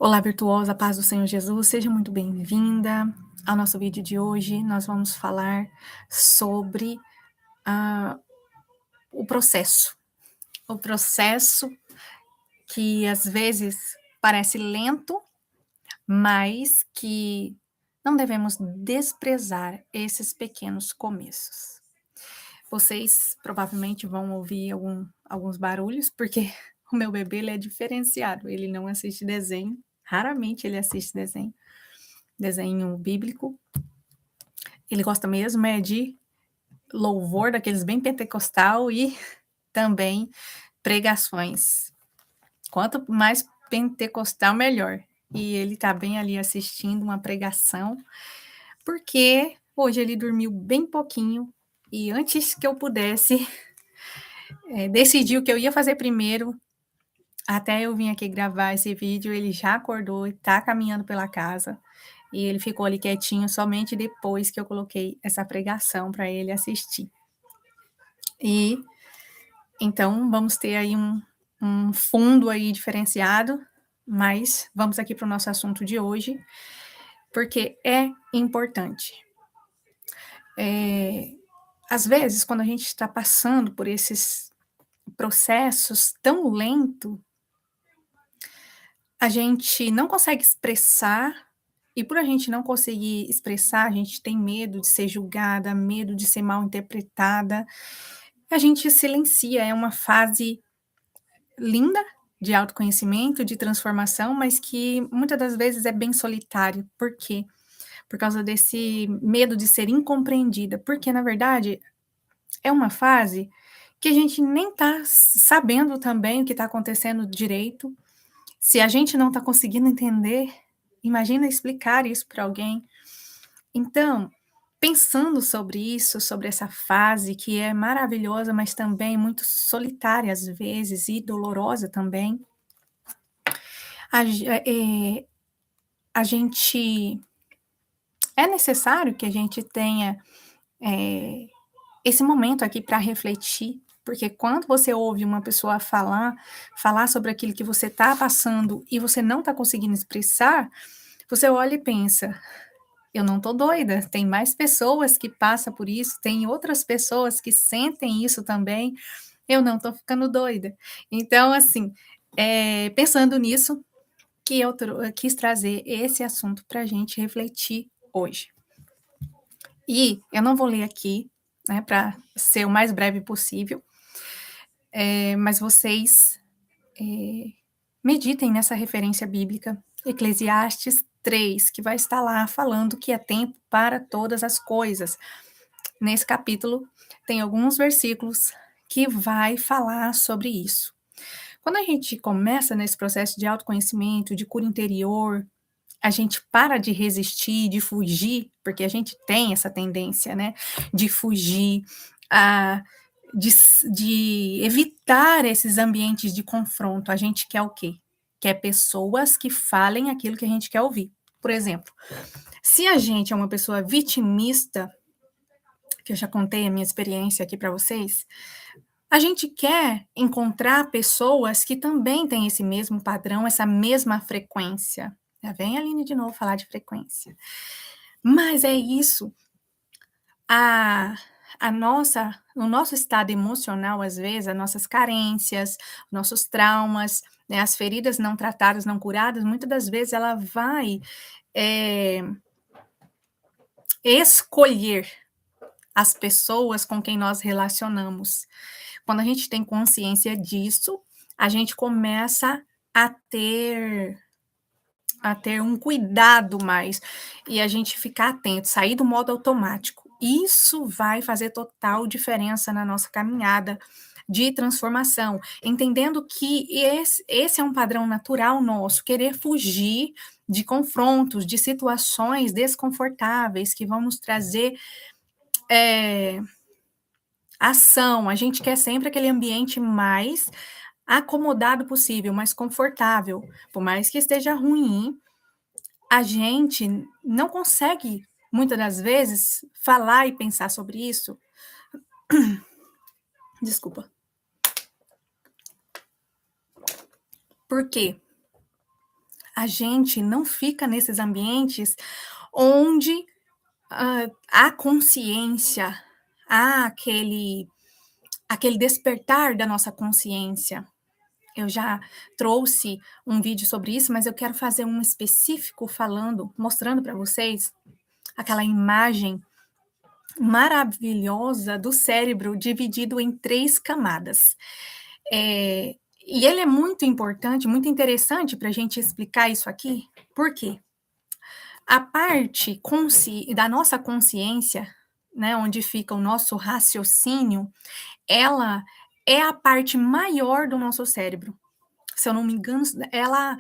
Olá, virtuosa, paz do Senhor Jesus, seja muito bem-vinda ao nosso vídeo de hoje. Nós vamos falar sobre ah, o processo que às vezes parece lento, mas que não devemos desprezar esses pequenos começos. Vocês provavelmente vão ouvir alguns barulhos, porque o meu bebê ele é diferenciado, ele não assiste desenho, raramente ele assiste desenho bíblico. Ele gosta mesmo de louvor, daqueles bem pentecostal, e também pregações. Quanto mais pentecostal, melhor. E ele tá bem ali assistindo uma pregação, porque hoje ele dormiu bem pouquinho, e antes que eu pudesse decidir o que eu ia fazer primeiro, até eu vir aqui gravar esse vídeo, ele já acordou e tá caminhando pela casa. E ele ficou ali quietinho somente depois que eu coloquei essa pregação para ele assistir. E então vamos ter aí um fundo aí diferenciado, mas vamos aqui para o nosso assunto de hoje, porque é importante. Às vezes, quando a gente está passando por esses processos tão lento, a gente não consegue expressar, e por a gente não conseguir expressar, a gente tem medo de ser julgada, medo de ser mal interpretada, a gente silencia. É uma fase linda de autoconhecimento, de transformação, mas que muitas das vezes é bem solitário. Por quê? Por causa desse medo de ser incompreendida, porque na verdade é uma fase que a gente nem está sabendo também o que está acontecendo direito. Se a gente não está conseguindo entender, imagina explicar isso para alguém. Então, pensando sobre isso, sobre essa fase que é maravilhosa, mas também muito solitária às vezes e dolorosa também, a gente é necessário que a gente tenha esse momento aqui para refletir, porque quando você ouve uma pessoa falar sobre aquilo que você está passando e você não está conseguindo expressar, você olha e pensa: eu não tô doida, tem mais pessoas que passam por isso, tem outras pessoas que sentem isso também, eu não tô ficando doida. Então, assim, pensando nisso, que eu quis trazer esse assunto para a gente refletir hoje. E eu não vou ler aqui, né, para ser o mais breve possível, mas vocês meditem nessa referência bíblica, Eclesiastes 3, que vai estar lá falando que é tempo para todas as coisas. Nesse capítulo, tem alguns versículos que vai falar sobre isso. Quando a gente começa nesse processo de autoconhecimento, de cura interior, a gente para de resistir, de fugir, porque a gente tem essa tendência, né, de fugir, a, de, de evitar esses ambientes de confronto. A gente quer o quê? Quer pessoas que falem aquilo que a gente quer ouvir. Por exemplo, se a gente é uma pessoa vitimista, que eu já contei a minha experiência aqui para vocês, a gente quer encontrar pessoas que também têm esse mesmo padrão, essa mesma frequência. Já vem a Aline de novo falar de frequência. Mas é isso. O nosso estado emocional, às vezes, as nossas carências, nossos traumas, né, as feridas não tratadas, não curadas, muitas das vezes ela vai escolher as pessoas com quem nós relacionamos. Quando a gente tem consciência disso, a gente começa a ter um cuidado mais e a gente ficar atento, sair do modo automático. Isso vai fazer total diferença na nossa caminhada de transformação, entendendo que esse é um padrão natural nosso, querer fugir de confrontos, de situações desconfortáveis que vão nos trazer ação. A gente quer sempre aquele ambiente mais acomodado possível, mais confortável. Por mais que esteja ruim, a gente não consegue, muitas das vezes, falar e pensar sobre isso. Desculpa. Por quê? a gente não fica nesses ambientes onde, há consciência, há aquele despertar da nossa consciência. Eu já trouxe um vídeo sobre isso, mas eu quero fazer um específico falando, mostrando para vocês aquela imagem maravilhosa do cérebro dividido em 3 camadas. E ele é muito importante, muito interessante para a gente explicar isso aqui, por quê? A parte da nossa consciência, né, onde fica o nosso raciocínio, ela é a parte maior do nosso cérebro. Se eu não me engano, ela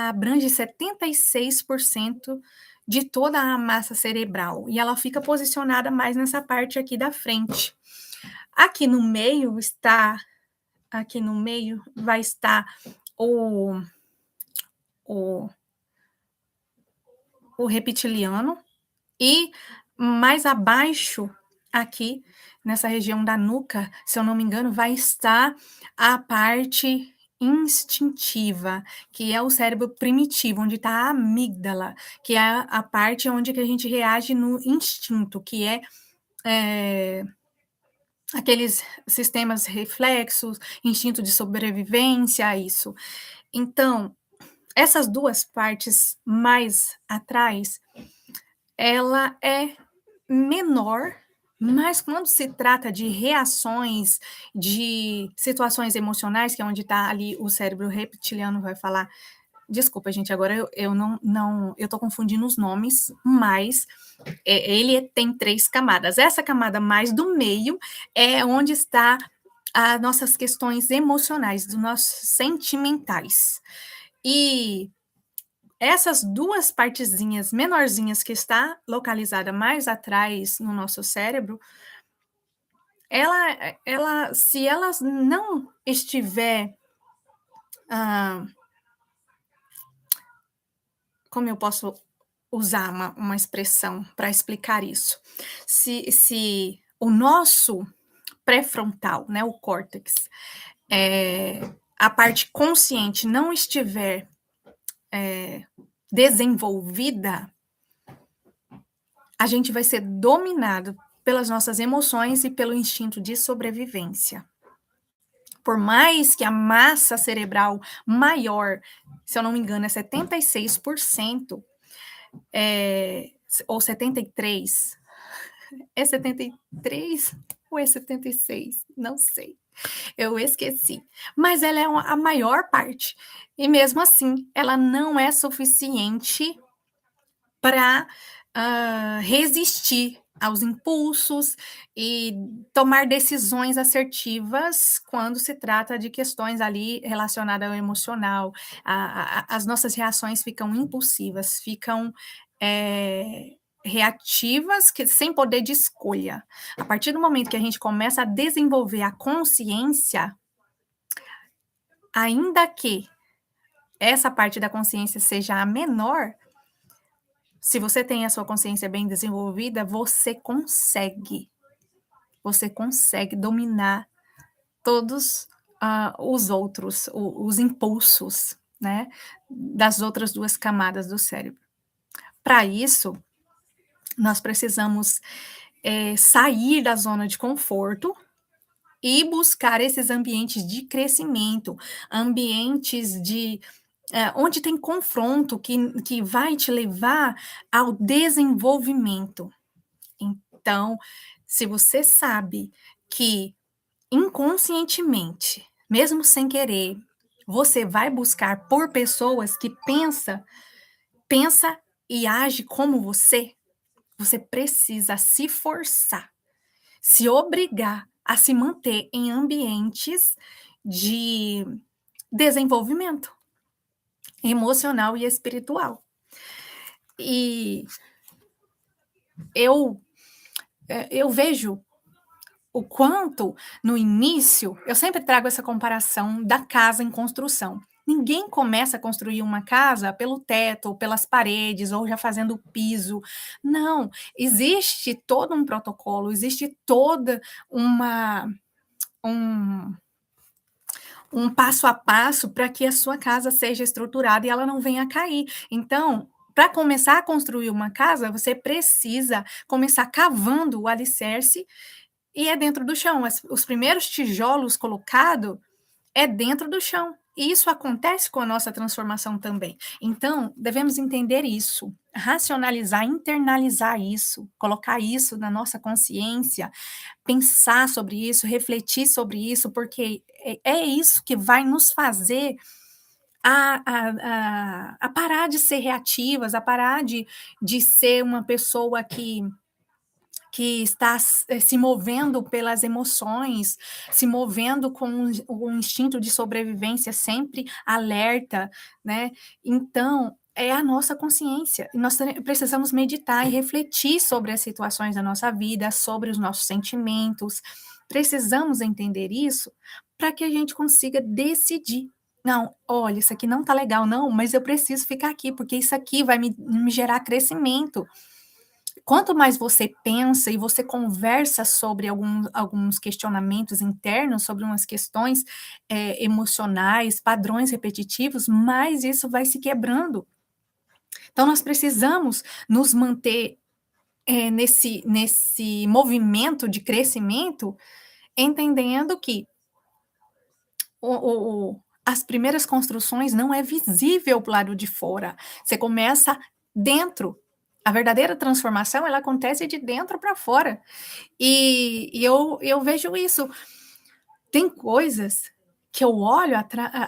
abrange 76% de toda a massa cerebral, e ela fica posicionada mais nessa parte aqui da frente. Aqui no meio vai estar o o o reptiliano, e mais abaixo, aqui, nessa região da nuca, se eu não me engano, vai estar a parte instintiva, que é o cérebro primitivo, onde está a amígdala, que é a parte onde que a gente reage no instinto, que é, aqueles sistemas reflexos, instinto de sobrevivência, isso. Então, essas 2 partes mais atrás, ela é menor, mas quando se trata de reações, de situações emocionais, que é onde está ali o cérebro reptiliano vai falar, desculpa gente, agora eu não eu tô confundindo os nomes, mas ele tem 3 camadas. Essa camada mais do meio é onde está as nossas questões emocionais, dos nossos sentimentais. E essas 2 partezinhas menorzinhas que está localizada mais atrás no nosso cérebro, se elas não estiver, ah, como eu posso usar uma expressão para explicar isso? Se o nosso pré-frontal, né, o córtex, a parte consciente não estiver, desenvolvida, a gente vai ser dominado pelas nossas emoções e pelo instinto de sobrevivência. Por mais que a massa cerebral maior, se eu não me engano, é 76%, ou 73%, é 73 ou é 76? Não sei, eu esqueci. Mas ela é a maior parte. E mesmo assim, ela não é suficiente para resistir aos impulsos e tomar decisões assertivas quando se trata de questões ali relacionadas ao emocional. As nossas reações ficam impulsivas, ficam reativas, sem poder de escolha. A partir do momento que a gente começa a desenvolver a consciência, ainda que essa parte da consciência seja a menor, se você tem a sua consciência bem desenvolvida, você consegue dominar todos os outros, os impulsos, né, das outras 2 camadas do cérebro. Para isso, nós precisamos sair da zona de conforto e buscar esses ambientes de crescimento, ambientes onde tem confronto que vai te levar ao desenvolvimento. Então, se você sabe que inconscientemente, mesmo sem querer, você vai buscar por pessoas que pensa e age como você precisa se forçar, se obrigar a se manter em ambientes de desenvolvimento emocional e espiritual. E eu vejo o quanto, no início, eu sempre trago essa comparação da casa em construção. Ninguém começa a construir uma casa pelo teto, ou pelas paredes, ou já fazendo o piso. Não, existe todo um protocolo, existe toda uma, um, um passo a passo para que a sua casa seja estruturada e ela não venha a cair. Então, para começar a construir uma casa, você precisa começar cavando o alicerce e é dentro do chão. Os primeiros tijolos colocados é dentro do chão. E isso acontece com a nossa transformação também. Então, devemos entender isso, racionalizar, internalizar isso, colocar isso na nossa consciência, pensar sobre isso, refletir sobre isso, porque é isso que vai nos fazer a parar de ser reativas, a parar de ser uma pessoa que está se movendo pelas emoções, se movendo com o instinto de sobrevivência sempre alerta, né? Então, é a nossa consciência. Nós precisamos meditar e refletir sobre as situações da nossa vida, sobre os nossos sentimentos. Precisamos entender isso para que a gente consiga decidir. Não, olha, isso aqui não tá legal, não, mas eu preciso ficar aqui, porque isso aqui vai me gerar crescimento. Quanto mais você pensa e você conversa sobre alguns questionamentos internos, sobre umas questões emocionais, padrões repetitivos, mais isso vai se quebrando. Então, nós precisamos nos manter nesse movimento de crescimento, entendendo que as primeiras construções não é visível para o lado de fora. Você começa dentro. A verdadeira transformação, ela acontece de dentro para fora. E eu vejo isso. Tem coisas que eu olho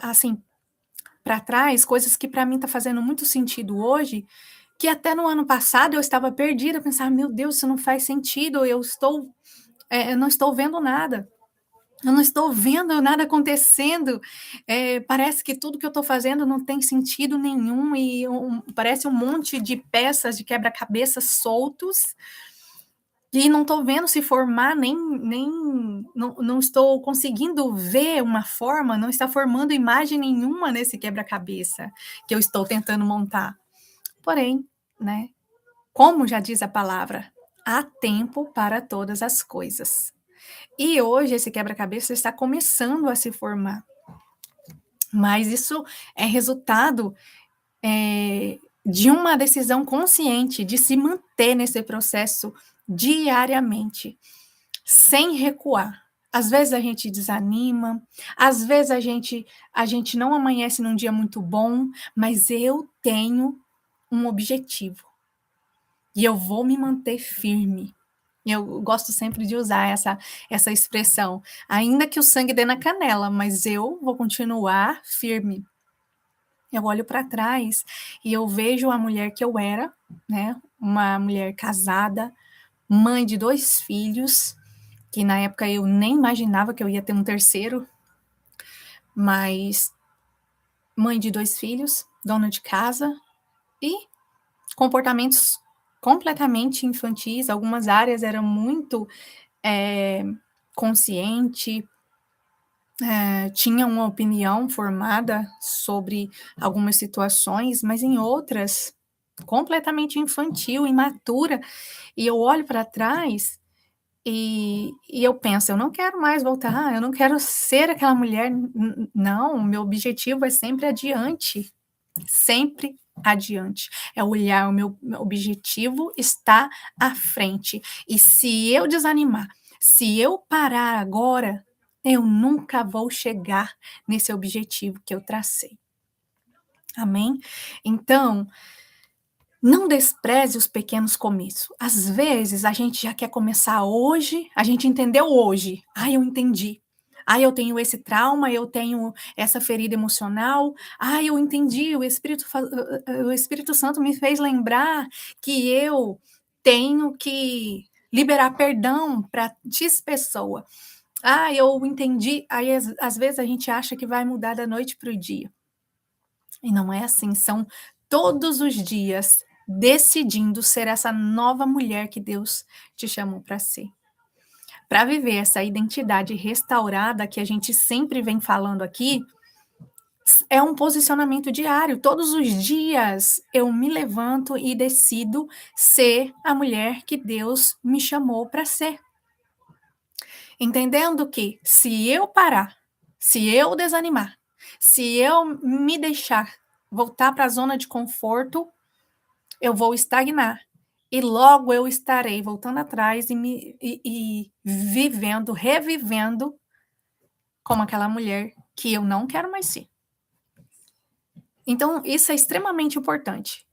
assim para trás, coisas que para mim tá fazendo muito sentido hoje, que até no ano passado eu estava perdida, pensava, meu Deus, isso não faz sentido, eu não estou vendo nada. Eu não estou vendo nada acontecendo. Parece que tudo que eu estou fazendo não tem sentido nenhum e parece um monte de peças de quebra-cabeça soltos e não estou vendo se formar, não estou conseguindo ver uma forma, não está formando imagem nenhuma nesse quebra-cabeça que eu estou tentando montar. Porém, né, como já diz a palavra, há tempo para todas as coisas. E hoje esse quebra-cabeça está começando a se formar. Mas isso é resultado de uma decisão consciente de se manter nesse processo diariamente, sem recuar. Às vezes a gente desanima, às vezes a gente não amanhece num dia muito bom, mas eu tenho um objetivo e eu vou me manter firme. Eu gosto sempre de usar essa expressão, ainda que o sangue dê na canela, mas eu vou continuar firme. Eu olho para trás e eu vejo a mulher que eu era, né? Uma mulher casada, mãe de 2 filhos, que na época eu nem imaginava que eu ia ter um terceiro, mas mãe de 2 filhos, dona de casa e comportamentos completamente infantis. Algumas áreas eram muito consciente, tinha uma opinião formada sobre algumas situações, mas em outras completamente infantil, imatura. E eu olho para trás e eu penso, eu não quero mais voltar, eu não quero ser aquela mulher. Não, o meu objetivo é sempre adiante, sempre adiante. É olhar, o meu objetivo está à frente. E se eu desanimar, se eu parar agora, eu nunca vou chegar nesse objetivo que eu tracei. Amém? Então, não despreze os pequenos começos. Às vezes a gente já quer começar hoje, a gente entendeu hoje. Ah, eu entendi. Ah, eu tenho esse trauma, eu tenho essa ferida emocional. Ah, eu entendi. O Espírito Santo me fez lembrar que eu tenho que liberar perdão para X pessoa. Ah, eu entendi. Aí, às vezes, a gente acha que vai mudar da noite para o dia. E não é assim, são todos os dias decidindo ser essa nova mulher que Deus te chamou para ser. Para viver essa identidade restaurada que a gente sempre vem falando aqui, é um posicionamento diário. Todos os dias eu me levanto e decido ser a mulher que Deus me chamou para ser. Entendendo que se eu parar, Se eu desanimar, se eu me deixar voltar para a zona de conforto, eu vou estagnar. E logo eu estarei voltando atrás e vivendo, revivendo como aquela mulher que eu não quero mais ser. Então, isso é extremamente importante.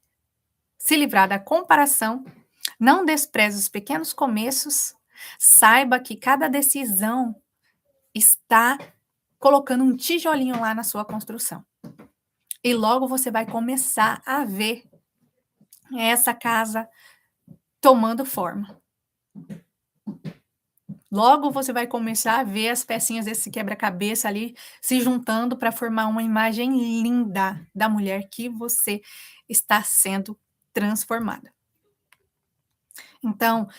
Se livrar da comparação, não despreze os pequenos começos, saiba que cada decisão está colocando um tijolinho lá na sua construção. E logo você vai começar a ver essa casa tomando forma. Logo você vai começar a ver as pecinhas desse quebra-cabeça ali se juntando para formar uma imagem linda da mulher que você está sendo transformada. Então,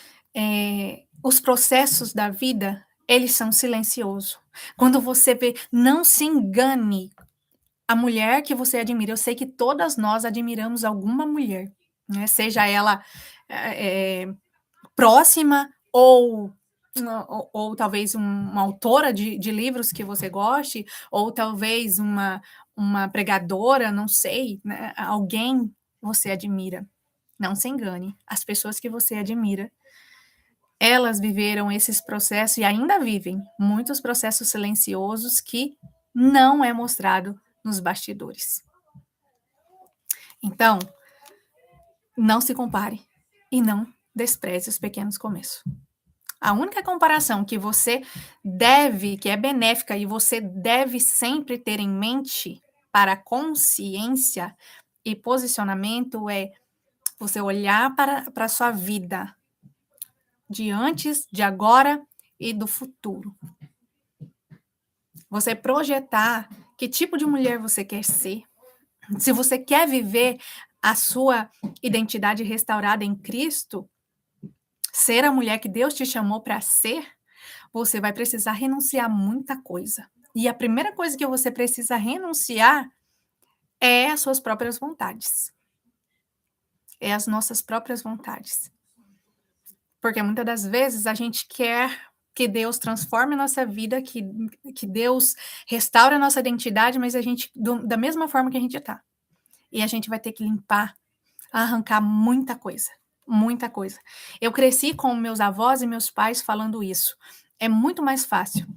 os processos da vida, eles são silenciosos. Quando você vê, não se engane a mulher que você admira. Eu sei que todas nós admiramos alguma mulher, né? Seja ela próxima ou talvez uma autora de livros que você goste, ou talvez uma pregadora, não sei, né? Alguém você admira. Não se engane, as pessoas que você admira, elas viveram esses processos e ainda vivem muitos processos silenciosos que não é mostrado nos bastidores. Então, não se compare e não despreze os pequenos começos. A única comparação que você deve, que é benéfica e você deve sempre ter em mente para consciência e posicionamento é você olhar para a sua vida de antes, de agora e do futuro. Você projetar que tipo de mulher você quer ser. Se você quer viver a sua identidade restaurada em Cristo, ser a mulher que Deus te chamou para ser, você vai precisar renunciar muita coisa. E a primeira coisa que você precisa renunciar é as suas próprias vontades. É as nossas próprias vontades. Porque muitas das vezes a gente quer que Deus transforme a nossa vida, que Deus restaure a nossa identidade, mas a gente, da mesma forma que a gente está. E a gente vai ter que limpar, arrancar muita coisa. Muita coisa. Eu cresci com meus avós e meus pais falando isso. É muito mais fácil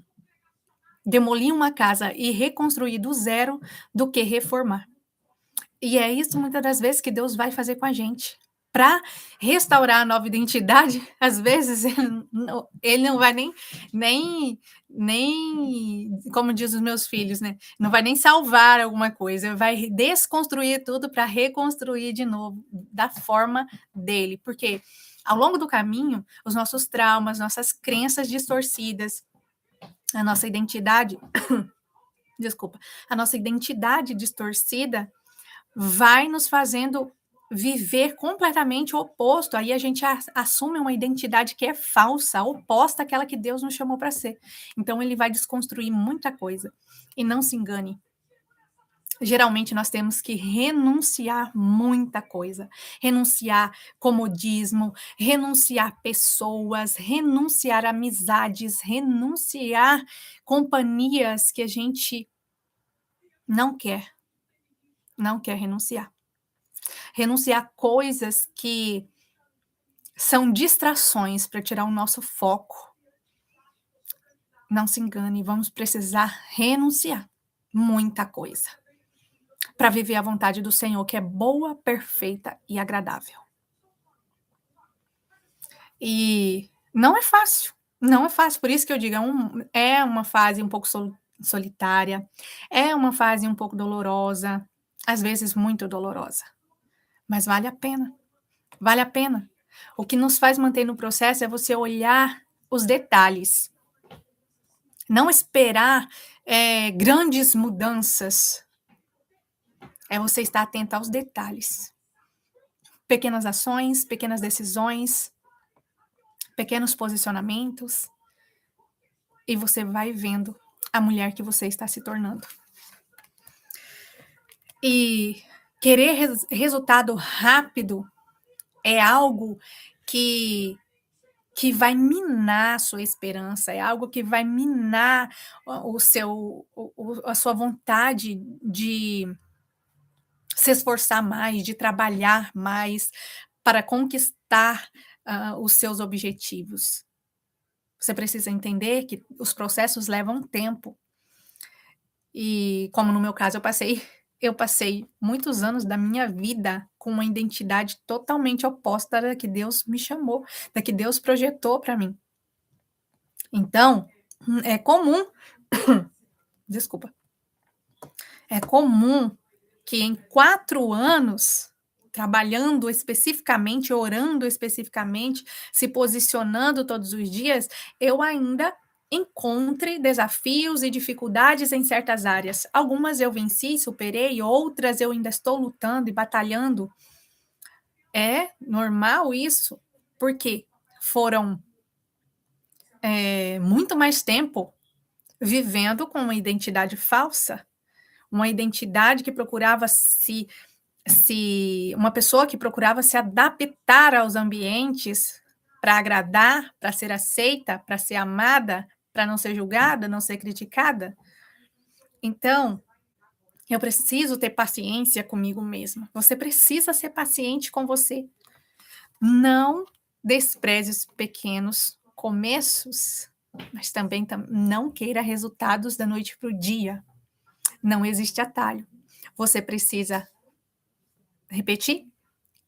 demolir uma casa e reconstruir do zero do que reformar. E é isso muitas das vezes que Deus vai fazer com a gente. Para restaurar a nova identidade, às vezes ele não vai nem, como diz os meus filhos, né? Não vai nem salvar alguma coisa, vai desconstruir tudo para reconstruir de novo da forma dele. Porque ao longo do caminho, os nossos traumas, nossas crenças distorcidas, a nossa identidade, desculpa, a nossa identidade distorcida vai nos fazendo viver completamente o oposto. Aí a gente assume uma identidade que é falsa, oposta àquela que Deus nos chamou para ser. Então ele vai desconstruir muita coisa. E não se engane. Geralmente nós temos que renunciar muita coisa. Renunciar comodismo, renunciar pessoas, renunciar amizades, renunciar companhias que a gente não quer renunciar. Renunciar coisas que são distrações para tirar o nosso foco. Não se engane, vamos precisar renunciar muita coisa para viver a vontade do Senhor, que é boa, perfeita e agradável. E não é fácil, não é fácil. Por isso que eu digo, é uma fase um pouco solitária, é uma fase um pouco dolorosa, às vezes muito dolorosa. Mas vale a pena, vale a pena. O que nos faz manter no processo é você olhar os detalhes. Não esperar grandes mudanças. É você estar atento aos detalhes. Pequenas ações, pequenas decisões, pequenos posicionamentos. E você vai vendo a mulher que você está se tornando. E querer resultado rápido é algo que que vai minar a sua esperança, é algo que vai minar a sua vontade de se esforçar mais, de trabalhar mais para conquistar os seus objetivos. Você precisa entender que os processos levam tempo. E como no meu caso eu passei muitos anos da minha vida com uma identidade totalmente oposta da que Deus me chamou, da que Deus projetou para mim. Então, é comum, desculpa, é comum que em 4 anos, trabalhando especificamente, orando especificamente, se posicionando todos os dias, eu ainda encontre desafios e dificuldades em certas áreas. Algumas eu venci, superei, outras eu ainda estou lutando e batalhando. É normal isso, porque foram muito mais tempo vivendo com uma identidade falsa, uma identidade que procurava se uma pessoa que procurava se adaptar aos ambientes para agradar, para ser aceita, para ser amada, para não ser julgada, não ser criticada. Então, eu preciso ter paciência comigo mesma. Você precisa ser paciente com você. Não despreze os pequenos começos, mas também não queira resultados da noite para o dia. Não existe atalho. Você precisa repetir,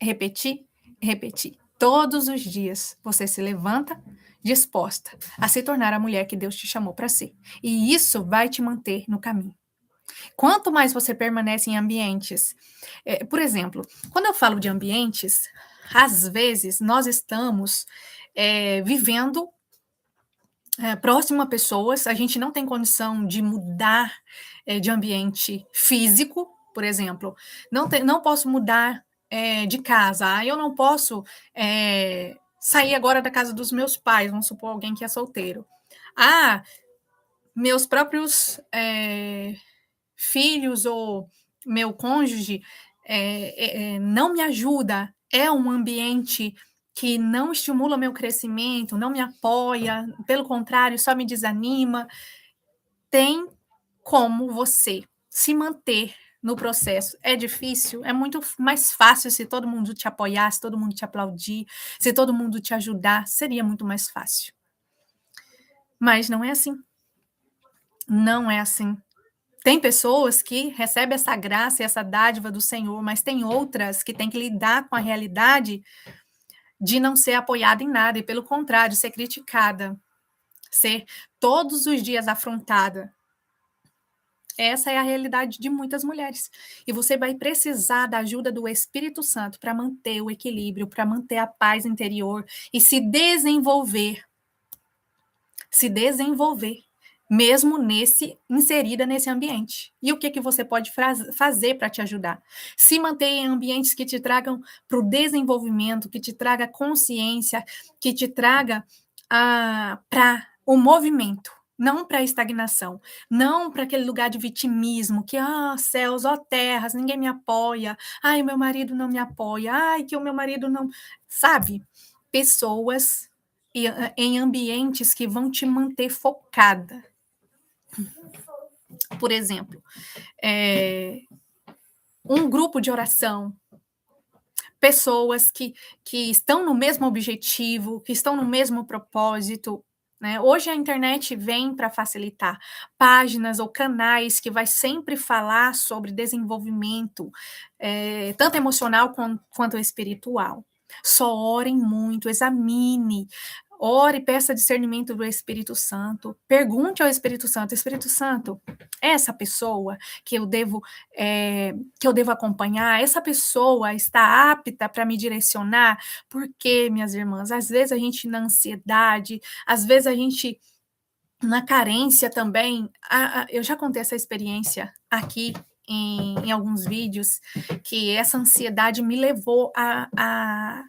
repetir, repetir. Todos os dias você se levanta disposta a se tornar a mulher que Deus te chamou para ser. E isso vai te manter no caminho. Quanto mais você permanece em ambientes, por exemplo, quando eu falo de ambientes, às vezes nós estamos vivendo próximo a pessoas, a gente não tem condição de mudar de ambiente físico, por exemplo, não posso mudar de casa, eu não posso sair agora da casa dos meus pais, vamos supor alguém que é solteiro. Meus próprios filhos ou meu cônjuge não me ajuda, é um ambiente que não estimula meu crescimento, não me apoia, pelo contrário, só me desanima. Tem como você se manter no processo. É difícil? É muito mais fácil se todo mundo te apoiar, se todo mundo te aplaudir, se todo mundo te ajudar, seria muito mais fácil. Mas não é assim. Não é assim. Tem pessoas que recebem essa graça e essa dádiva do Senhor, mas tem outras que têm que lidar com a realidade de não ser apoiada em nada e, pelo contrário, ser criticada, ser todos os dias afrontada. Essa é a realidade de muitas mulheres. E você vai precisar da ajuda do Espírito Santo para manter o equilíbrio, para manter a paz interior e se desenvolver. Se desenvolver, mesmo inserida nesse ambiente. E o que você pode fazer para te ajudar? Se manter em ambientes que te tragam para o desenvolvimento, que te traga consciência, que te traga para o movimento. Não para a estagnação, não para aquele lugar de vitimismo, que, céus, terras, ninguém me apoia, o meu marido não me apoia, que o meu marido não... Sabe? Pessoas em ambientes que vão te manter focada. Por exemplo, um grupo de oração, pessoas que estão no mesmo objetivo, que estão no mesmo propósito. Né? Hoje a internet vem para facilitar páginas ou canais que vai sempre falar sobre desenvolvimento, tanto emocional quanto espiritual. Só orem muito, examine, ore, peça discernimento do Espírito Santo, pergunte ao Espírito Santo, essa pessoa que eu devo acompanhar, essa pessoa está apta para me direcionar? Porque, minhas irmãs, às vezes a gente na ansiedade, às vezes a gente na carência também, eu já contei essa experiência aqui em alguns vídeos, que essa ansiedade me levou a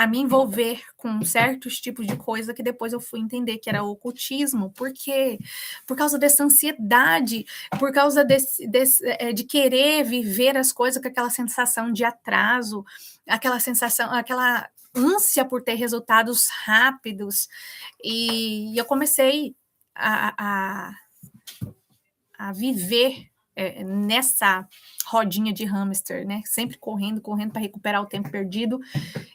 me envolver com certos tipos de coisa que depois eu fui entender que era ocultismo. Por quê? Por causa dessa ansiedade, por causa de querer viver as coisas com aquela sensação de atraso, aquela sensação, ânsia por ter resultados rápidos, e eu comecei a, a, a viver nessa rodinha de hamster, né? Sempre correndo, correndo para recuperar o tempo perdido,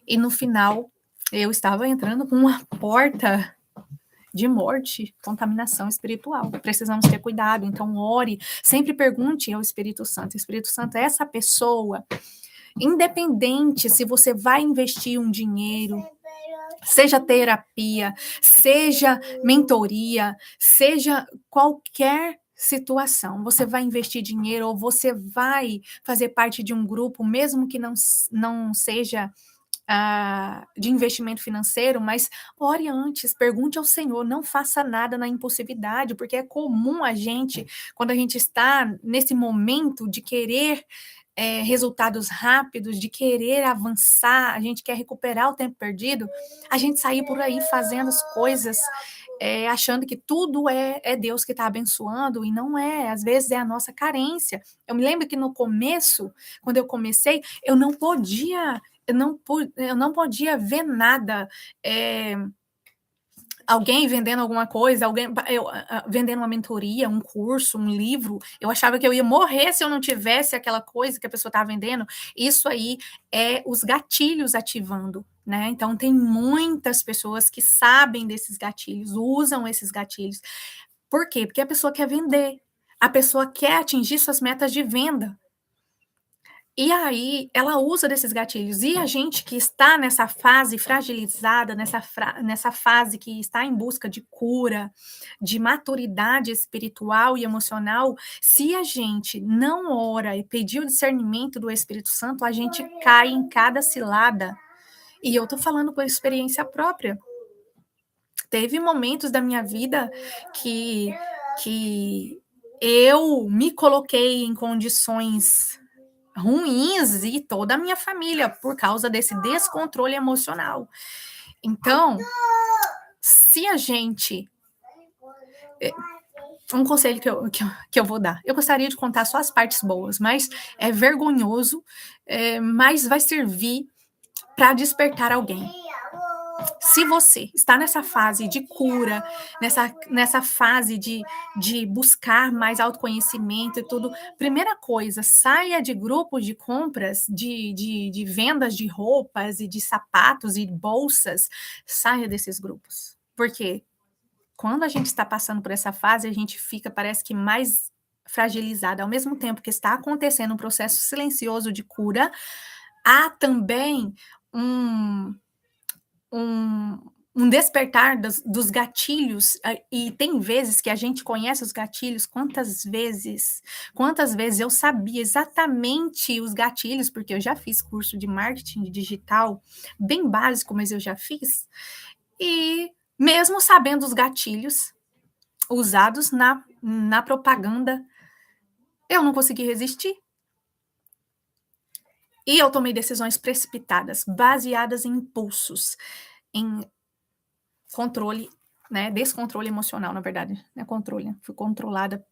e no final eu estava entrando com uma porta de morte, contaminação espiritual. Precisamos ter cuidado, então ore, sempre pergunte ao Espírito Santo. O Espírito Santo é essa pessoa, independente se você vai investir um dinheiro, seja terapia, seja mentoria, seja qualquer situação, você vai investir dinheiro ou você vai fazer parte de um grupo, mesmo que não seja de investimento financeiro, mas ore antes, pergunte ao Senhor, não faça nada na impulsividade, porque é comum a gente, quando a gente está nesse momento de querer resultados rápidos, de querer avançar, a gente quer recuperar o tempo perdido, a gente sair por aí fazendo as coisas, achando que tudo é Deus que está abençoando, e não é, às vezes é a nossa carência. Eu me lembro que no começo, quando eu comecei, eu não podia ver nada. Alguém vendendo alguma coisa, alguém vendendo uma mentoria, um curso, um livro. Eu achava que eu ia morrer se eu não tivesse aquela coisa que a pessoa estava vendendo. Isso aí é os gatilhos ativando, né? Então, tem muitas pessoas que sabem desses gatilhos, usam esses gatilhos. Por quê? Porque a pessoa quer vender, a pessoa quer atingir suas metas de venda. E aí, ela usa desses gatilhos. E a gente que está nessa fase fragilizada, nessa fase que está em busca de cura, de maturidade espiritual e emocional, se a gente não ora e pedir o discernimento do Espírito Santo, a gente cai em cada cilada. E eu tô falando por experiência própria. Teve momentos da minha vida que eu me coloquei em condições ruins, e toda a minha família, por causa desse descontrole emocional. Então, se a gente... Um conselho que eu vou dar. Eu gostaria de contar só as partes boas, mas é vergonhoso, mas vai servir para despertar alguém. Se você está nessa fase de cura, nessa fase de buscar mais autoconhecimento e tudo, primeira coisa, saia de grupos de compras, de vendas de roupas e de sapatos e bolsas, saia desses grupos. Por quê? Quando a gente está passando por essa fase, a gente fica, parece que mais fragilizada. Ao mesmo tempo que está acontecendo um processo silencioso de cura, há também um despertar dos gatilhos, e tem vezes que a gente conhece os gatilhos. Quantas vezes eu sabia exatamente os gatilhos, porque eu já fiz curso de marketing digital, bem básico, mas eu já fiz, e mesmo sabendo os gatilhos usados na propaganda, eu não consegui resistir. E eu tomei decisões precipitadas, baseadas em impulsos, em controle, né, descontrole emocional, na verdade, não é controle, né? Fui controlada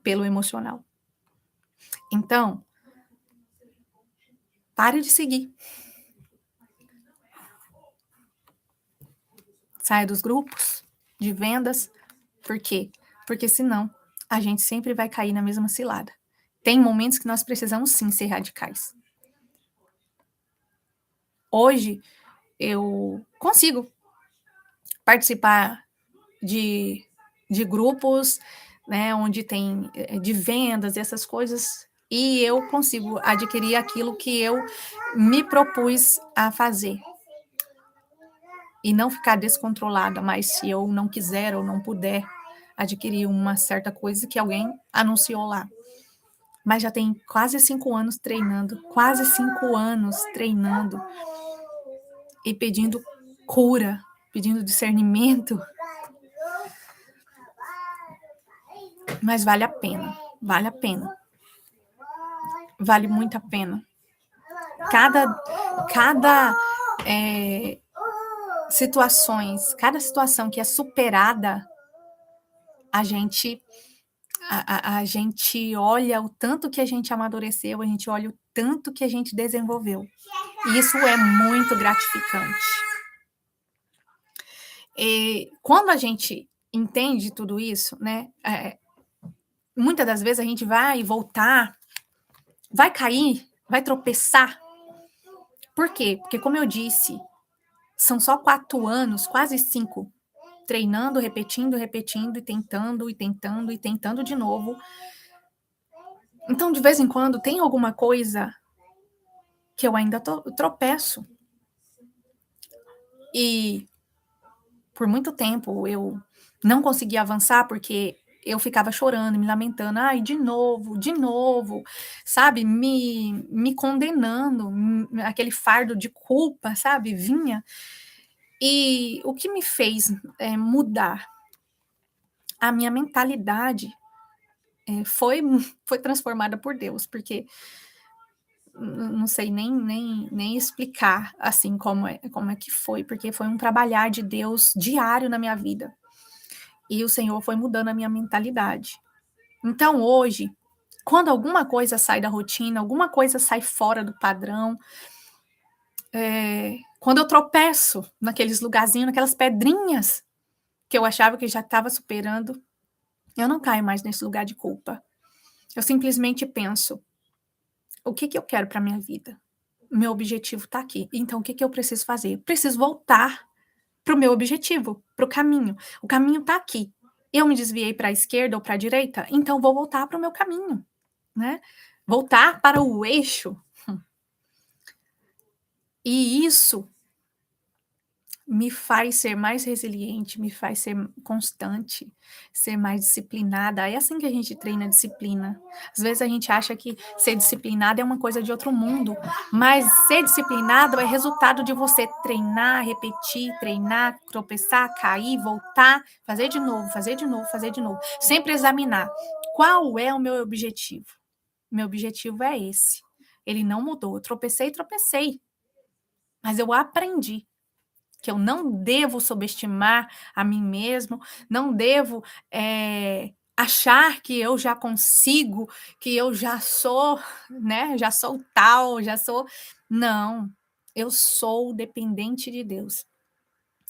pelo emocional. Então, pare de seguir. Saia dos grupos de vendas. Por quê? Porque senão a gente sempre vai cair na mesma cilada. Tem momentos que nós precisamos sim ser radicais. Hoje eu consigo participar de grupos, né, onde tem de vendas e essas coisas, e eu consigo adquirir aquilo que eu me propus a fazer. E não ficar descontrolada, mas se eu não quiser ou não puder adquirir uma certa coisa que alguém anunciou lá. Mas já tem quase 5 anos treinando, e pedindo cura, pedindo discernimento. Mas vale a pena, vale muito a pena. Cada situação que é superada, a gente olha o tanto que a gente amadureceu, a gente olha o tanto que a gente desenvolveu. E isso é muito gratificante. E quando a gente entende tudo isso, né? Muitas das vezes a gente vai voltar, vai cair, vai tropeçar. Por quê? Porque, como eu disse, são só 4 anos, quase 5, treinando, repetindo, repetindo, e tentando de novo. Então, de vez em quando, tem alguma coisa que eu ainda tropeço. E por muito tempo eu não conseguia avançar porque eu ficava chorando, me lamentando, ai, de novo, sabe? Me condenando, aquele fardo de culpa, sabe? Vinha. E o que me fez mudar a minha mentalidade foi transformada por Deus, porque não sei nem explicar assim como é que foi, porque foi um trabalhar de Deus diário na minha vida. E o Senhor foi mudando a minha mentalidade. Então, hoje, quando alguma coisa sai da rotina, alguma coisa sai fora do padrão, quando eu tropeço naqueles lugarzinhos, naquelas pedrinhas que eu achava que já estava superando, eu não caio mais nesse lugar de culpa. Eu simplesmente penso, o que eu quero para minha vida? Meu objetivo está aqui. Então, o que eu preciso fazer? Preciso voltar para o meu objetivo, para o caminho. O caminho está aqui. Eu me desviei para a esquerda ou para a direita, então vou voltar para o meu caminho, né? Voltar para o eixo. E isso me faz ser mais resiliente, me faz ser constante, ser mais disciplinada. É assim que a gente treina a disciplina. Às vezes a gente acha que ser disciplinado é uma coisa de outro mundo, mas ser disciplinado é resultado de você treinar, repetir, treinar, tropeçar, cair, voltar, fazer de novo, fazer de novo, fazer de novo. Sempre examinar qual é o meu objetivo. Meu objetivo é esse. Ele não mudou. Eu tropecei, mas eu aprendi que eu não devo subestimar a mim mesmo, não devo achar que eu já consigo, que eu já sou, né? Já sou tal, já sou. Não, eu sou dependente de Deus.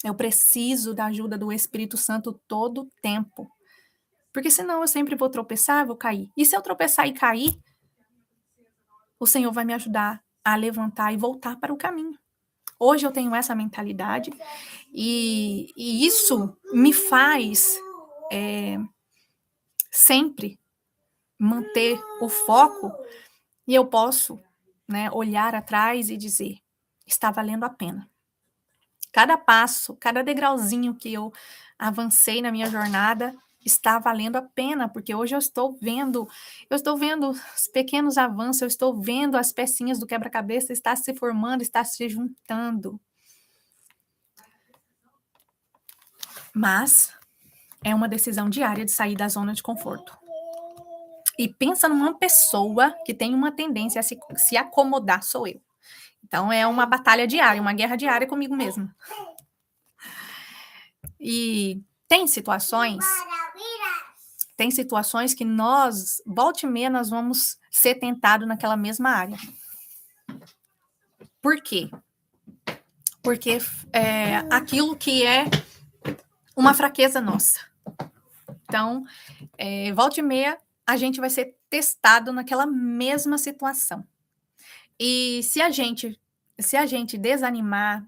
Eu preciso da ajuda do Espírito Santo todo o tempo. Porque senão eu sempre vou tropeçar, vou cair. E se eu tropeçar e cair, o Senhor vai me ajudar a levantar e voltar para o caminho. Hoje eu tenho essa mentalidade e isso me faz sempre manter o foco e eu posso, né, olhar atrás e dizer, está valendo a pena. Cada passo, cada degrauzinho que eu avancei na minha jornada está valendo a pena, porque hoje eu estou vendo os pequenos avanços, eu estou vendo as pecinhas do quebra-cabeça estar se formando, estar se juntando. Mas é uma decisão diária de sair da zona de conforto. E pensa numa pessoa que tem uma tendência a se acomodar, sou eu. Então é uma batalha diária, uma guerra diária comigo mesma. E tem situações que nós, volta e meia, nós vamos ser tentados naquela mesma área. Por quê? Porque é aquilo que é uma fraqueza nossa. Então, volta e meia, a gente vai ser testado naquela mesma situação. E se a gente desanimar,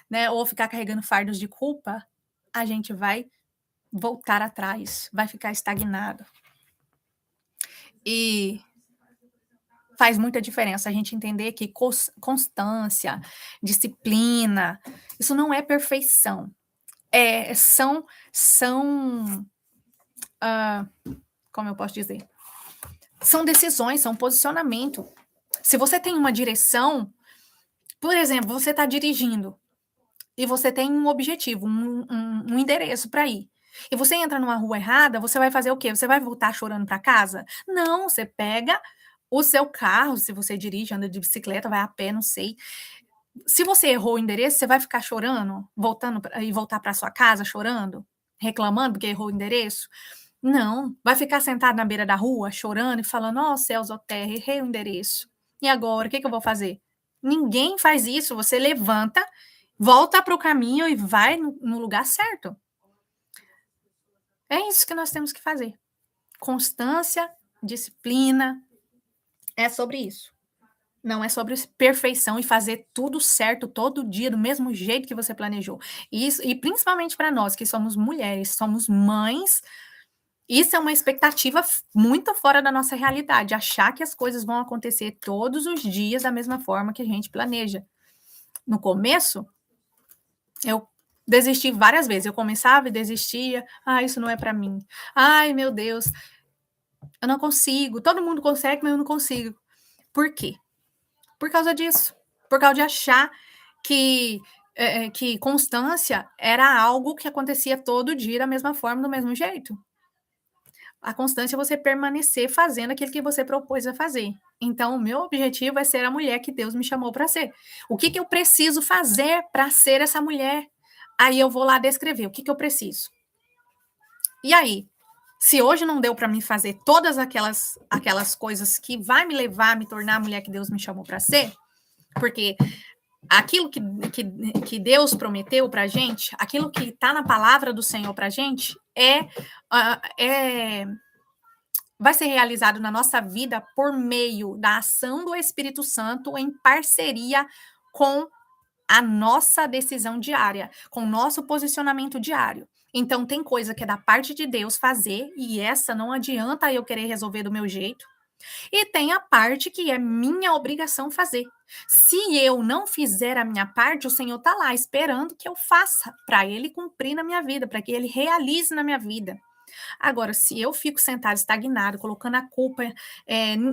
né, ou ficar carregando fardos de culpa, a gente vai voltar atrás, vai ficar estagnado. E faz muita diferença a gente entender que constância, disciplina, isso não é perfeição. Como eu posso dizer? São decisões, são posicionamento. Se você tem uma direção, por exemplo, você está dirigindo e você tem um objetivo, um endereço para ir. E você entra numa rua errada, você vai fazer o quê? Você vai voltar chorando para casa? Não, você pega o seu carro, se você dirige, anda de bicicleta, vai a pé, não sei. Se você errou o endereço, você vai ficar chorando, voltar para sua casa chorando, reclamando porque errou o endereço? Não, vai ficar sentado na beira da rua chorando e falando, ó céus, ó terra, errei o endereço. E agora, o que que eu vou fazer? Ninguém faz isso, você levanta, volta para o caminho e vai no lugar certo. É isso que nós temos que fazer. Constância, disciplina, é sobre isso. Não é sobre perfeição e fazer tudo certo todo dia, do mesmo jeito que você planejou. Isso, e principalmente para nós que somos mulheres, somos mães, isso é uma expectativa muito fora da nossa realidade, achar que as coisas vão acontecer todos os dias da mesma forma que a gente planeja. No começo, eu desisti várias vezes. Eu começava e desistia. Ah, isso não é para mim. Ai, meu Deus, eu não consigo. Todo mundo consegue, mas eu não consigo. Por quê? Por causa disso. Por causa de achar que, que constância era algo que acontecia todo dia da mesma forma, do mesmo jeito. A constância é você permanecer fazendo aquilo que você propôs a fazer. Então, o meu objetivo é ser a mulher que Deus me chamou para ser. O que, que eu preciso fazer para ser essa mulher? Aí eu vou lá descrever o que, que eu preciso. E aí, se hoje não deu para mim fazer todas aquelas coisas que vai me levar a me tornar a mulher que Deus me chamou para ser, porque aquilo que Deus prometeu para gente, aquilo que está na palavra do Senhor para gente, vai ser realizado na nossa vida por meio da ação do Espírito Santo em parceria com a nossa decisão diária, com o nosso posicionamento diário. Então, tem coisa que é da parte de Deus fazer, e essa não adianta eu querer resolver do meu jeito. E tem a parte que é minha obrigação fazer. Se eu não fizer a minha parte, o Senhor está lá esperando que eu faça, para Ele cumprir na minha vida, para que Ele realize na minha vida. Agora, se eu fico sentada, estagnado, colocando a culpa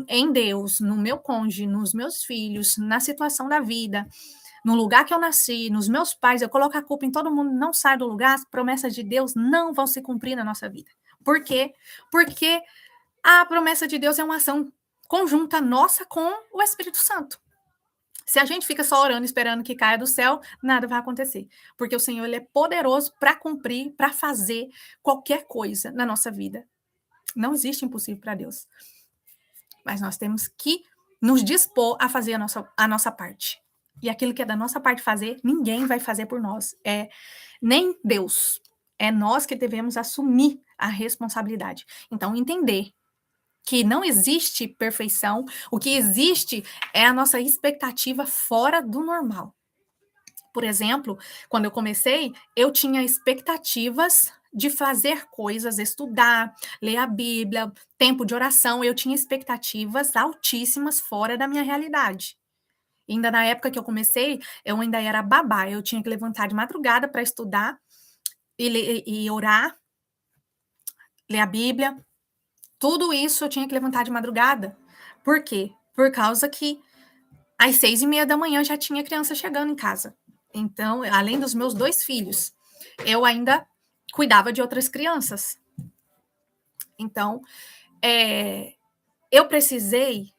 em Deus, no meu cônjuge, nos meus filhos, na situação da vida, no lugar que eu nasci, nos meus pais, eu coloco a culpa em todo mundo, não sai do lugar, as promessas de Deus não vão se cumprir na nossa vida. Por quê? Porque a promessa de Deus é uma ação conjunta nossa com o Espírito Santo. Se a gente fica só orando, esperando que caia do céu, nada vai acontecer. Porque o Senhor ele é poderoso para cumprir, para fazer qualquer coisa na nossa vida. Não existe impossível para Deus. Mas nós temos que nos dispor a fazer a nossa parte. E aquilo que é da nossa parte fazer, ninguém vai fazer por nós. Nem Deus. É nós que devemos assumir a responsabilidade. Então, entender que não existe perfeição, o que existe é a nossa expectativa fora do normal. Por exemplo, quando eu comecei, eu tinha expectativas de fazer coisas, estudar, ler a Bíblia, tempo de oração, eu tinha expectativas altíssimas fora da minha realidade. Ainda na época que eu comecei, eu ainda era babá, eu tinha que levantar de madrugada para estudar e orar, ler a Bíblia, tudo isso eu tinha que levantar de madrugada. Por quê? Por causa que às 6:30 da manhã já tinha criança chegando em casa. Então, além dos meus 2 filhos, eu ainda cuidava de outras crianças. Então, eh, eu precisei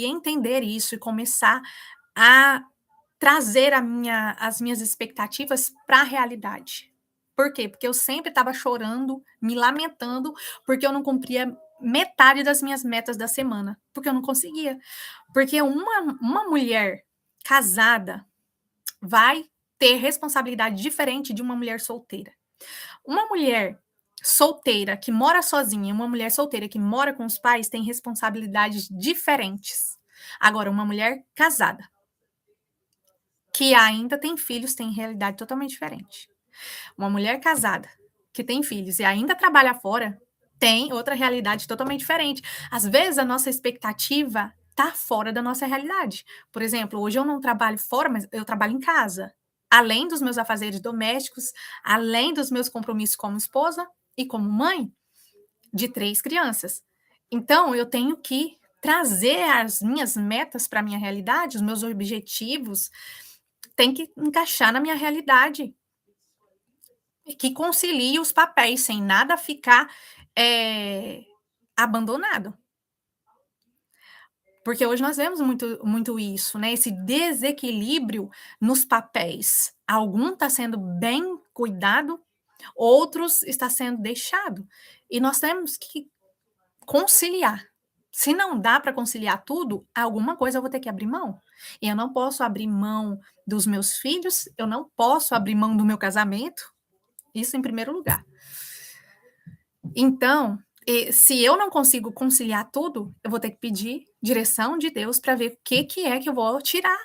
entender isso e começar a trazer as minhas expectativas para a realidade. Por quê? Porque eu sempre estava chorando, me lamentando, porque eu não cumpria metade das minhas metas da semana, porque eu não conseguia. Porque uma mulher casada vai ter responsabilidade diferente de uma mulher solteira. Uma mulher solteira que mora sozinha e uma mulher solteira que mora com os pais tem responsabilidades diferentes. Agora, uma mulher casada que ainda tem filhos tem realidade totalmente diferente. Uma mulher casada que tem filhos e ainda trabalha fora tem outra realidade totalmente diferente. Às vezes a nossa expectativa está fora da nossa realidade. Por exemplo, hoje eu não trabalho fora, mas eu trabalho em casa. Além dos meus afazeres domésticos, além dos meus compromissos como esposa e como mãe de 3 crianças. Então, eu tenho que trazer as minhas metas para a minha realidade, os meus objetivos, tem que encaixar na minha realidade. Que concilie os papéis, sem nada ficar, abandonado. Porque hoje nós vemos muito isso, né, esse desequilíbrio nos papéis. Algum está sendo bem cuidado, outros está sendo deixado. E nós temos que conciliar, Se não dá para conciliar tudo, alguma coisa eu vou ter que abrir mão. E eu não posso abrir mão dos meus filhos, eu não posso abrir mão do meu casamento, isso em primeiro lugar. Então, se eu não consigo conciliar tudo, eu vou ter que pedir direção de Deus para ver o que é que eu vou tirar.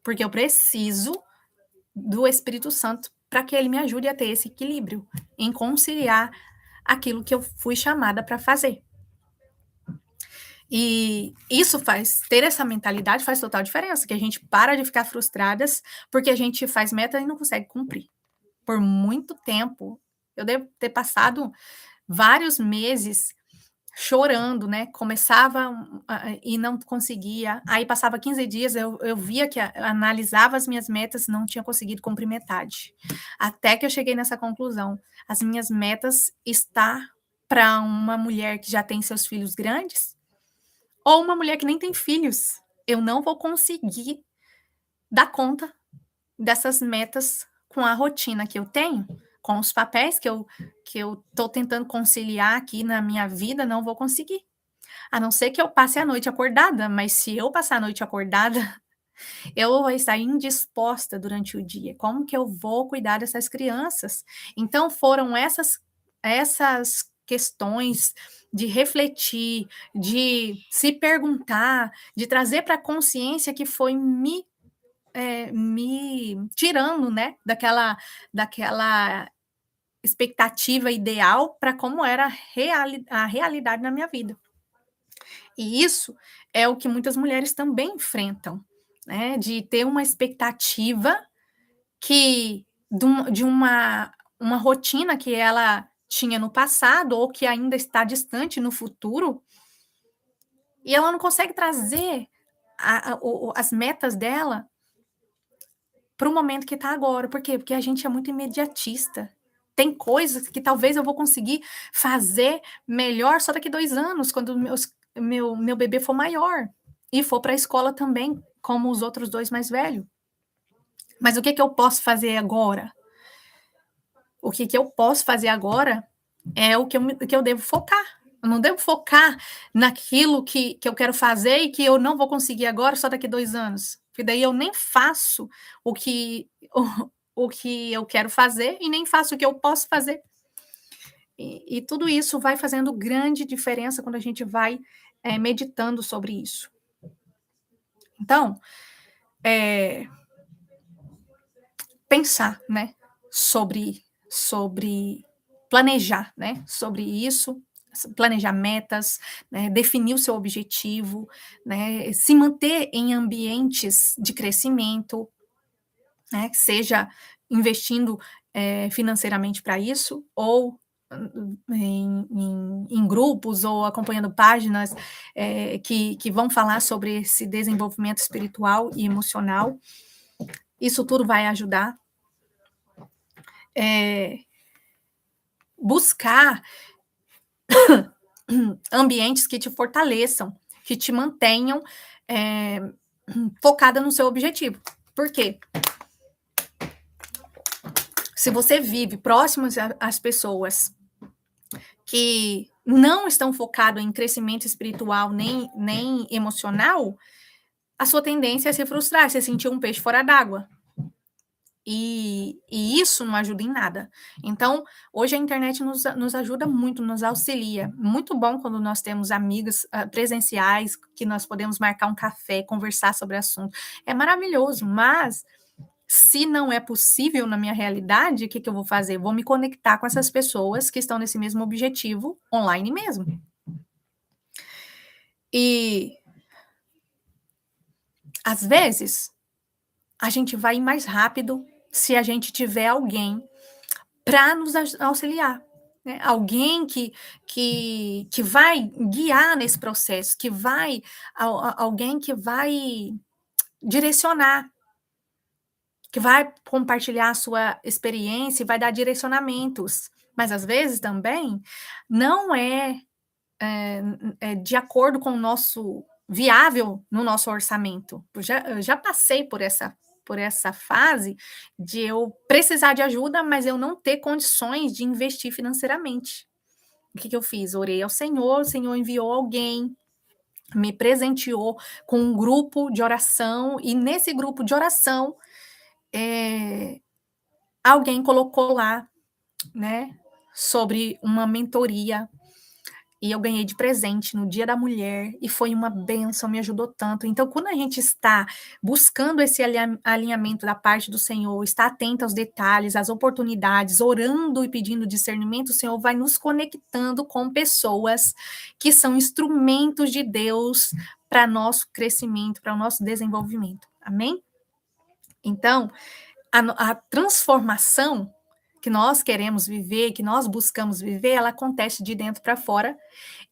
Porque eu preciso do Espírito Santo para que ele me ajude a ter esse equilíbrio, em conciliar aquilo que eu fui chamada para fazer. E isso ter essa mentalidade faz total diferença, que a gente para de ficar frustradas porque a gente faz meta e não consegue cumprir. Por muito tempo, eu devo ter passado vários meses chorando, né? Começava e não conseguia. Aí passava 15 dias, eu via que analisava as minhas metas, não tinha conseguido cumprir metade. Até que eu cheguei nessa conclusão. As minhas metas está para uma mulher que já tem seus filhos grandes ou uma mulher que nem tem filhos. Eu não vou conseguir dar conta dessas metas com a rotina que eu tenho, com os papéis que eu estou tentando conciliar aqui na minha vida, não vou conseguir. A não ser que eu passe a noite acordada, mas se eu passar a noite acordada, eu vou estar indisposta durante o dia. Como que eu vou cuidar dessas crianças? Então foram essas questões de refletir, de se perguntar, de trazer para a consciência que foi me tirando, né, daquela expectativa ideal para como era a realidade na minha vida. E isso é o que muitas mulheres também enfrentam, né, de ter uma expectativa que de uma rotina que ela tinha no passado ou que ainda está distante no futuro, e ela não consegue trazer as metas dela para o momento que está agora. Por quê? Porque a gente é muito imediatista. Tem coisas que talvez eu vou conseguir fazer melhor só daqui 2 anos, quando meu bebê for maior e for para a escola também, como os outros 2 mais velhos. Mas o que eu posso fazer agora? O que eu posso fazer agora é o que eu devo focar. Eu não devo focar naquilo que eu quero fazer e que eu não vou conseguir agora só daqui 2 anos. Porque daí eu nem faço o que eu quero fazer e nem faço o que eu posso fazer. E tudo isso vai fazendo grande diferença quando a gente vai meditando sobre isso. Então, pensar, né, sobre planejar, né, sobre isso, planejar metas, né, definir o seu objetivo, né, se manter em ambientes de crescimento, né, seja investindo financeiramente para isso, ou em grupos, ou acompanhando páginas que vão falar sobre esse desenvolvimento espiritual e emocional. Isso tudo vai ajudar. Buscar ambientes que te fortaleçam, que te mantenham focada no seu objetivo. Por quê? Se você vive próximo às pessoas que não estão focadas em crescimento espiritual nem emocional, a sua tendência é se frustrar, se sentir um peixe fora d'água. E isso não ajuda em nada. Então, hoje a internet nos ajuda muito, nos auxilia. Muito bom quando nós temos amigas presenciais, que nós podemos marcar um café, conversar sobre o assunto. É maravilhoso, mas se não é possível na minha realidade, o que eu vou fazer? Vou me conectar com essas pessoas que estão nesse mesmo objetivo online mesmo. E às vezes a gente vai mais rápido se a gente tiver alguém para nos auxiliar, né? Alguém que vai guiar nesse processo, alguém que vai direcionar, que vai compartilhar a sua experiência e vai dar direcionamentos. Mas às vezes também não é de acordo com o nosso viável no nosso orçamento. Eu já passei por essa fase de eu precisar de ajuda, mas eu não ter condições de investir financeiramente. o que eu fiz? Orei ao Senhor, o Senhor enviou alguém, me presenteou com um grupo de oração, e nesse grupo de oração, alguém colocou lá, né, sobre uma mentoria, e eu ganhei de presente no Dia da Mulher, e foi uma bênção, me ajudou tanto. Então, quando a gente está buscando esse alinhamento da parte do Senhor, está atento aos detalhes, às oportunidades, orando e pedindo discernimento, o Senhor vai nos conectando com pessoas que são instrumentos de Deus para nosso crescimento, para o nosso desenvolvimento. Amém? Então, a transformação que nós queremos viver, que nós buscamos viver, ela acontece de dentro para fora,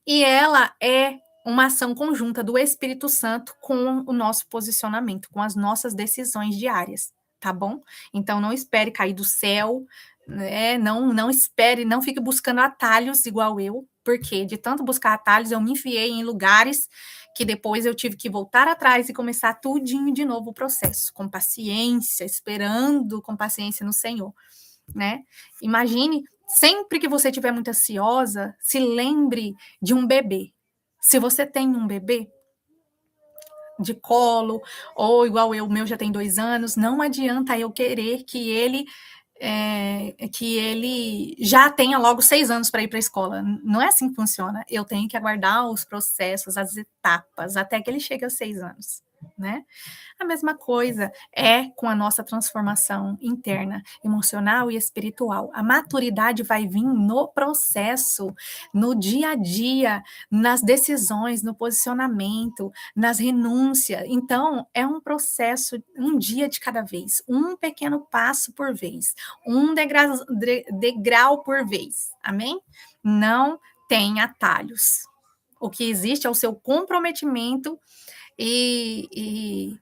e ela é uma ação conjunta do Espírito Santo com o nosso posicionamento, com as nossas decisões diárias, tá bom? Então não espere cair do céu, né? Não espere, não fique buscando atalhos igual eu, porque de tanto buscar atalhos eu me enfiei em lugares que depois eu tive que voltar atrás e começar tudinho de novo o processo, com paciência, esperando com paciência no Senhor, né? Imagine, sempre que você estiver muito ansiosa, se lembre de um bebê. Se você tem um bebê de colo, ou igual eu, o meu já tem 2 anos, não adianta eu querer que ele já tenha logo 6 anos para ir para a escola. Não é assim que funciona. Eu tenho que aguardar os processos, as etapas, até que ele chegue aos 6 anos, né? A mesma coisa é com a nossa transformação interna, emocional e espiritual. A maturidade vai vir no processo, no dia a dia, nas decisões, no posicionamento, nas renúncias. Então, é um processo, um dia de cada vez, um pequeno passo por vez, um degrau por vez. Amém? Não tem atalhos. O que existe é o seu comprometimento e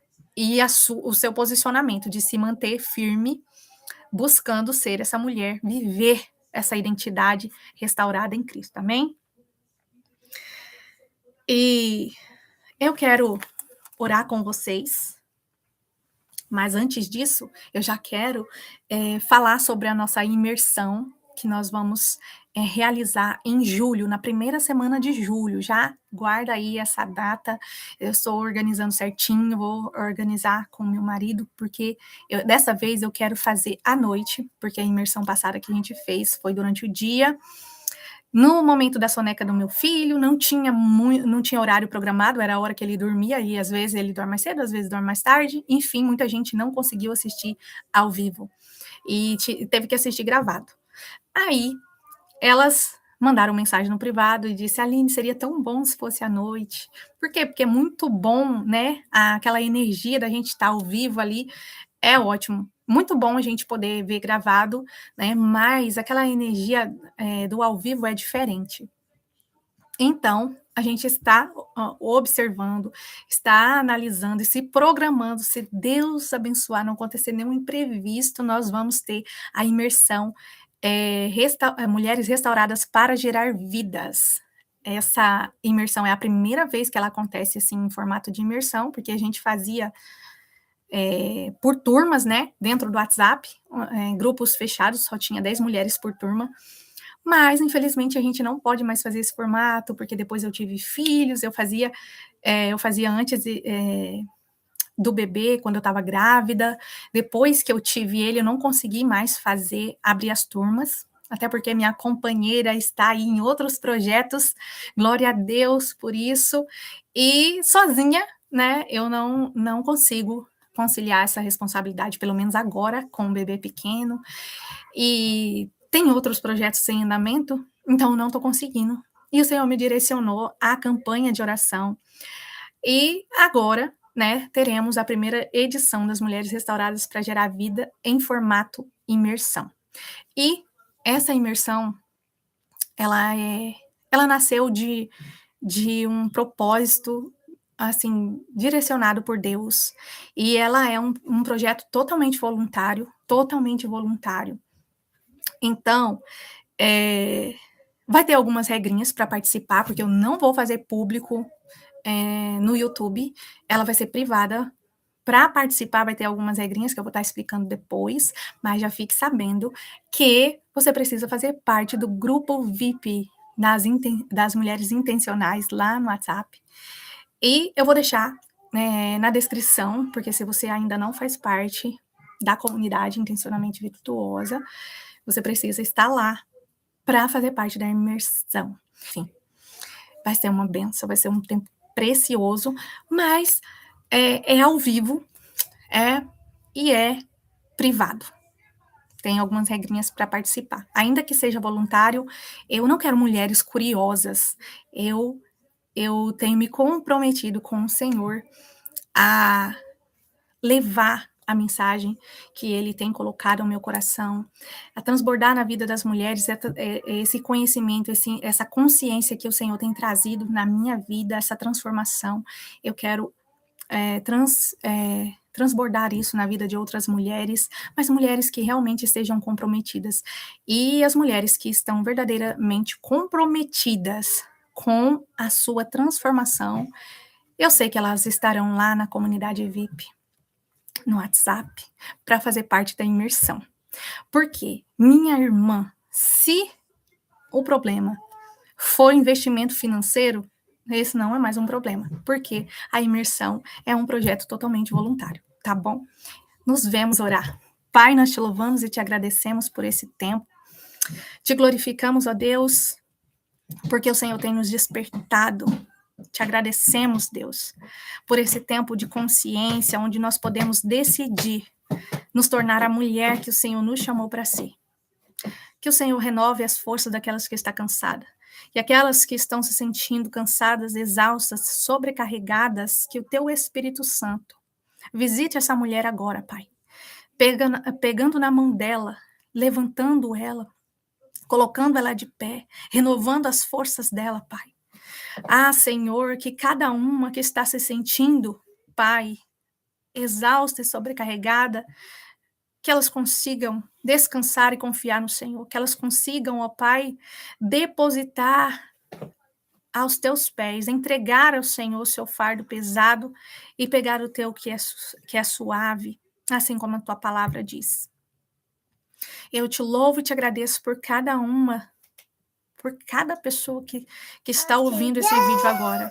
o seu posicionamento de se manter firme, buscando ser essa mulher, viver essa identidade restaurada em Cristo, amém? E eu quero orar com vocês, mas antes disso, eu já quero falar sobre a nossa imersão que nós vamos realizar em julho, na primeira semana de julho. Já guarda aí essa data. Eu estou organizando certinho, vou organizar com meu marido, porque dessa vez eu quero fazer à noite, porque a imersão passada que a gente fez foi durante o dia. No momento da soneca do meu filho, não tinha horário programado, era a hora que ele dormia, e às vezes ele dorme mais cedo, às vezes dorme mais tarde. Enfim, muita gente não conseguiu assistir ao vivo e teve que assistir gravado. Aí, elas mandaram mensagem no privado e disse: Aline, seria tão bom se fosse à noite. Por quê? Porque é muito bom, né? Aquela energia da gente estar ao vivo ali é ótimo. Muito bom a gente poder ver gravado, né? Mas aquela energia do ao vivo é diferente. Então, a gente está observando, está analisando e se programando. Se Deus abençoar, não acontecer nenhum imprevisto, nós vamos ter a imersão Mulheres Restauradas para Gerar Vidas. Essa imersão é a primeira vez que ela acontece assim em formato de imersão, porque a gente fazia por turmas, né, dentro do WhatsApp, em grupos fechados, só tinha 10 mulheres por turma. Mas, infelizmente, a gente não pode mais fazer esse formato, porque depois eu tive filhos, eu fazia antes do bebê, quando eu estava grávida. Depois que eu tive ele, eu não consegui mais abrir as turmas, até porque minha companheira está aí em outros projetos, glória a Deus por isso, e sozinha, né, eu não consigo conciliar essa responsabilidade, pelo menos agora, com o bebê pequeno, e tem outros projetos em andamento, então não estou conseguindo. E o Senhor me direcionou à campanha de oração. E agora, né, teremos a primeira edição das Mulheres Restauradas para Gerar Vida em formato imersão. E essa imersão, ela nasceu de um propósito, assim, direcionado por Deus. E ela é um projeto totalmente voluntário, totalmente voluntário. Então, vai ter algumas regrinhas para participar, porque eu não vou fazer público no YouTube, ela vai ser privada. Para participar, vai ter algumas regrinhas que eu vou estar explicando depois, mas já fique sabendo que você precisa fazer parte do grupo VIP das mulheres intencionais lá no WhatsApp. E eu vou deixar na descrição, porque se você ainda não faz parte da comunidade Intencionalmente Virtuosa, você precisa estar lá para fazer parte da imersão. Enfim, vai ser uma benção, vai ser um tempo precioso, mas é ao vivo, e é privado. Tem algumas regrinhas para participar. Ainda que seja voluntário, eu não quero mulheres curiosas. Eu tenho me comprometido com o Senhor a levar a mensagem que Ele tem colocado no meu coração, a transbordar na vida das mulheres esse conhecimento, essa consciência que o Senhor tem trazido na minha vida, essa transformação. Eu quero transbordar isso na vida de outras mulheres, mas mulheres que realmente estejam comprometidas. E as mulheres que estão verdadeiramente comprometidas com a sua transformação, eu sei que elas estarão lá na comunidade VIP, no WhatsApp, para fazer parte da imersão. Porque, minha irmã, se o problema for investimento financeiro, esse não é mais um problema, porque a imersão é um projeto totalmente voluntário, tá bom? Nos vemos orar. Pai, nós te louvamos e te agradecemos por esse tempo. Te glorificamos, ó Deus, porque o Senhor tem nos despertado. Te agradecemos, Deus, por esse tempo de consciência, onde nós podemos decidir nos tornar a mulher que o Senhor nos chamou para ser. Que o Senhor renove as forças daquelas que está cansada. E aquelas que estão se sentindo cansadas, exaustas, sobrecarregadas, que o teu Espírito Santo visite essa mulher agora, Pai. Pegando na mão dela, levantando ela, colocando ela de pé, renovando as forças dela, Pai. Ah, Senhor, que cada uma que está se sentindo, Pai, exausta e sobrecarregada, que elas consigam descansar e confiar no Senhor, que elas consigam, ó Pai, depositar aos teus pés, entregar ao Senhor o seu fardo pesado e pegar o teu que é suave, assim como a tua palavra diz. Eu te louvo e te agradeço por cada uma, por cada pessoa que está ouvindo esse vídeo agora.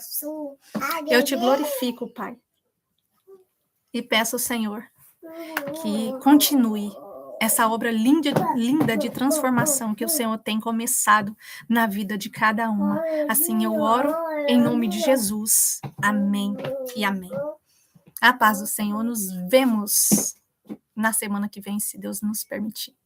Eu te glorifico, Pai, e peço ao Senhor que continue essa obra linda de transformação que o Senhor tem começado na vida de cada uma. Assim eu oro em nome de Jesus. Amém e amém. A paz do Senhor. Nos vemos na semana que vem, se Deus nos permitir.